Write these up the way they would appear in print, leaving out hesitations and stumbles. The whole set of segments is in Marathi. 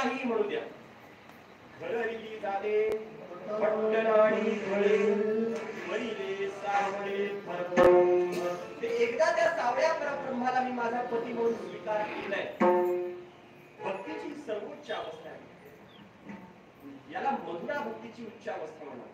काही म्हणू द्या, घडली झाले पट्टनाळी घळे मरिले सावळे परब्रह्म. ते एकदा त्या सावळ्या परब्रह्माला मी माझा पती म्हणून स्वीकार केलाय. भक्तीची सर्वोच्च अवस्था आहे. याला मधुरा भक्तीची उच्च अवस्था म्हणतात.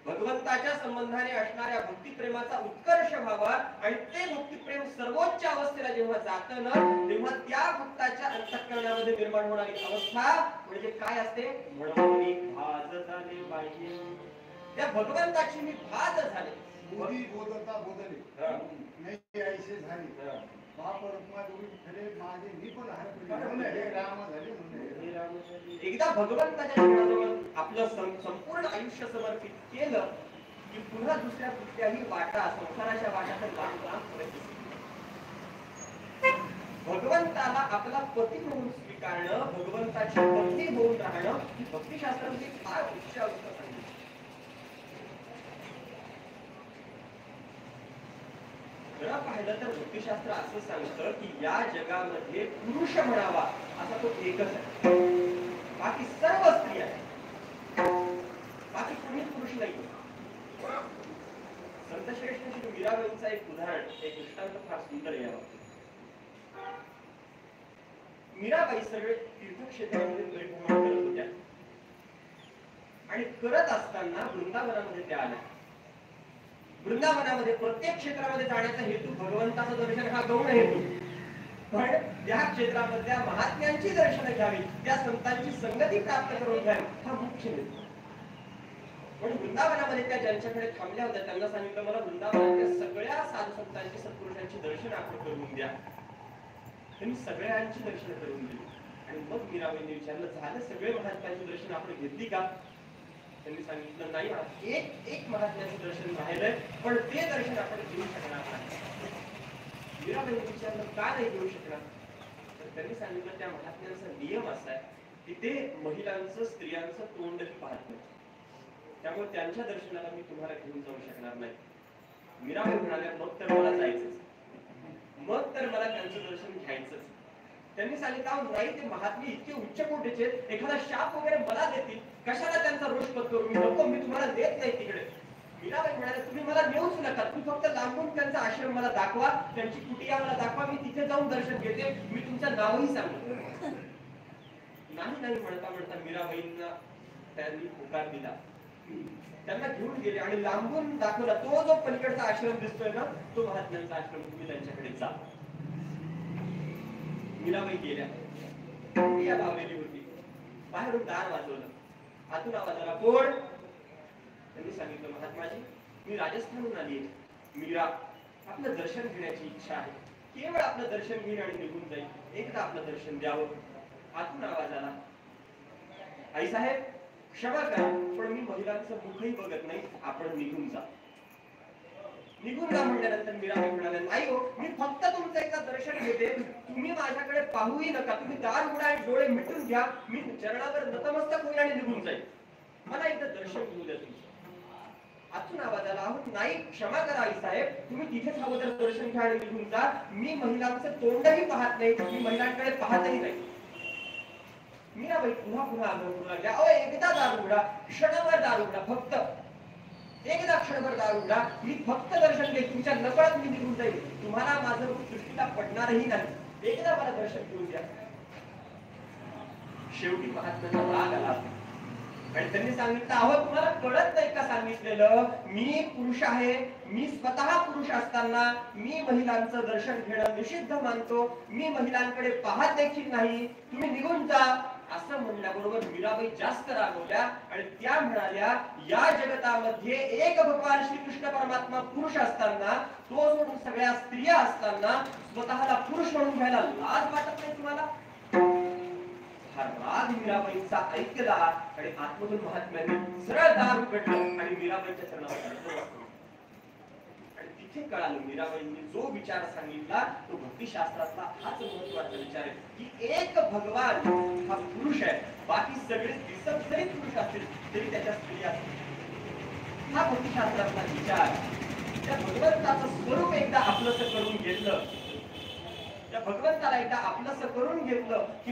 भगवंताच्या संबंधाने असणाऱ्या भक्तिप्रेमाचा उत्कर्ष व्हावा आणि ते भक्तिप्रेम सर्वोच्च अवस्थेला जेव्हा जातं ना, तेव्हा त्या भक्ताच्या अंतःकरणामध्ये निर्माण होणारी अवस्था म्हणजे काय असते? म्हणून भाज झाले पाहिजे. त्या भगवंताची मी भाज झाले. बोधी बोधता बोधले नाही ऐसे झाले. बाप रुक्मा दोघी खरे माझे मी पण हरपले. हे राम झाले म्हणून एकदा भगवंताच्या जवळ आपलं संपूर्ण आयुष्य समर्पित केलं की पुन्हा दुसऱ्या कुठल्याही वाटा संसाराच्या वाटातून लांब भगवंताला आपला पती म्हणून स्वीकारणं, भगवंताची पत्नी होऊन राहणं ही भक्तिशास्त्राची फार उच्च अवस्था सांगितली. खरं पाहिलं तर भक्तिशास्त्र असं सांगतं की या जगामध्ये पुरुष म्हणावा असा तो एकच आहे. बाकी सर्व स्त्री आहे. बाकी कोणी पुरुष नाही. संतश्रेष्ठ श्री मीराबाईंचं एक उदाहरण, एक दृष्टांत फार सुंदर आहे. मीराबाई सगळे तीर्थक्षेत्रामध्ये परिभ्रमण करत होत्या आणि करत असताना वृंदावनामध्ये त्या आल्या. वृंदावनामध्ये प्रत्येक क्षेत्रामध्ये जाण्याचा हेतू भगवंताचं दर्शन हा गौण हेतू, पण त्या क्षेत्रामधल्या महात्म्यांची दर्शन घ्यावी, त्या संतांची संगती प्राप्त करून घ्यावी हा मुख्य हेतू. पण वृंदावनामध्ये त्या ज्यांच्याकडे थांबल्या होत्या त्यांना सांगितलं, मला वृंदावनातल्या सगळ्या साधू संतांची सत्पुरुषांची दर्शन आपण करून द्या. त्यांनी सगळ्यांची दर्शन करून दिली आणि मग मीराबाईंनी विचारलं, झालं सगळे महात्म्यांची दर्शन आपण घेतली का? त्यांनी सांगितलं, नाही, एक महात्म्याचं दर्शन राहिलंय, पण ते दर्शन आपण घेऊ शकणार नाही. मीराबाईंनी विचारलं, का नाही घेऊ शकणार? तर त्यांनी सांगितलं, त्या महात्म्यांचा नियम असा आहे की ते महिलांचं स्त्रियांचं तोंडही पाहत नाही, त्यामुळे त्यांच्या दर्शनाला मी तुम्हाला घेऊन जाऊ शकणार नाही. मीराबाई म्हणाल्या, मग तर मला जायचंच, मग तर मला त्यांचं दर्शन घ्यायचंच. त्यांनी सांगितलं, नाही, ते महात्मे इतके उच्च कोटीचे, एखादा शाप वगैरे मला देतील, कशाला त्यांचा रोष पत्करू? मी नको, मी तुम्हाला देत नाही तिकडे. मीराबाई म्हणाले, तुम्ही मला नेऊच नका, तुम्ही फक्त लांबून त्यांचा आश्रम मला दाखवा, त्यांची कुटिया मला दाखवा, मी तिथे जाऊन दर्शन घेते, मी तुमचं नावही सांगतो. नाही नाही म्हणता म्हणता मीराबाईंना त्यांनी होकार दिला. त्यांना घेऊन गेले आणि लांबून दाखवला, तो जो पलीकडचा आश्रम दिसतोय ना, तो महात्म्यांचा आश्रम, तुम्ही त्यांच्याकडे जा. मीराबाई गेल्या. कुटिया लावलेली होती. बाहेरून दार वाजवलं. आतून आवाज आला, कोण? त्यांनी सांगितलं, महात्माजी, मी राजस्थानहून आली आहे. मीरा, आपलं दर्शन घेण्याची इच्छा आहे. केवळ आपलं दर्शन घेईन आणि निघून जाईल. एकदा आपलं दर्शन द्यावं. आतून आवाज आला, आई साहेब, क्षमा करा, पण मी महिलांचं मुखही बघत नाही, आपण निघून जा. निघून जा म्हटल्यानंतर मीराबाई म्हणाल्या, नाही हो, मी फक्त तुमचं एकदा दर्शन घेते, तुम्ही माझ्याकडे पाहूही नका, तुम्ही दार उघडा आणि डोळे मिटून घ्या, मी चरणावर नतमस्तक होईल आणि निघून जाईल. मला एकदा दर्शन घेऊ द्या तुमचं. आतून आवाज आला, नाही, क्षमा करा आई साहेब, तुम्ही तिथेच अगोदर दर्शन घ्या आणि निघून जा, मी महिलांचं तोंडही पाहत नाही, मी महिलांकडे पाहतही नाही. मीराबाई पुन्हा पुन्हा आग्रह लागल्या, अहो, एकदा दार उघडा, क्षणभर दार उघडा, फक्त एकदा क्षणभर दार उघडा, मी फक्त दर्शन घेईन, तुमच्या नकळत मी निघून जाईल, तुम्हाला माझं रूप दृष्टीला पडणारही नाही, एकदा मला दर्शन घेऊन द्या. शेवटी महात्म्यांना राग आला आणि त्यांनी सांगितलं, अहो, तुम्हाला कळत नाही का सांगितलेलं, मी पुरुष आहे, मी स्वतः पुरुष असताना मी महिलांचं दर्शन घेणं निषिद्ध मानतो, मी महिलांकडे पाहत देखील नाही, तुम्ही निघून जा. असं म्हणल्याबरोबर मीराबाई जास्त रागवल्या आणि त्या म्हणाल्या, या जगतामध्ये एक भगवान श्रीकृष्ण परमात्मा पुरुष असताना, तो सोडून सगळ्या स्त्रिया असताना स्वतःला पुरुष म्हणून घ्यायला लाज वाटत नाही तुम्हाला? हा राग मीराबाईंचा ऐकला आणि आतमधून महात्म्यांनी सरळ दार उघडलं आणि मीराबाईंच्या चरणावर आणि तिथे कळालं, मीराबाईंनी जो विचार सांगितला तो भक्तिशास्त्रातला हाच महत्वाचा विचार आहे की एक भगवान हा पुरुष आहे, बाकी सगळे दिसत जरी पुरुष असतील तरी त्याच्या स्त्री असतील. हा भक्तिशास्त्रातला विचार. त्या भगवंताचं स्वरूप एकदा आपलंसं करून घेतलं, त्या भगवंताला एकदा आपलंसं करून घेतलं की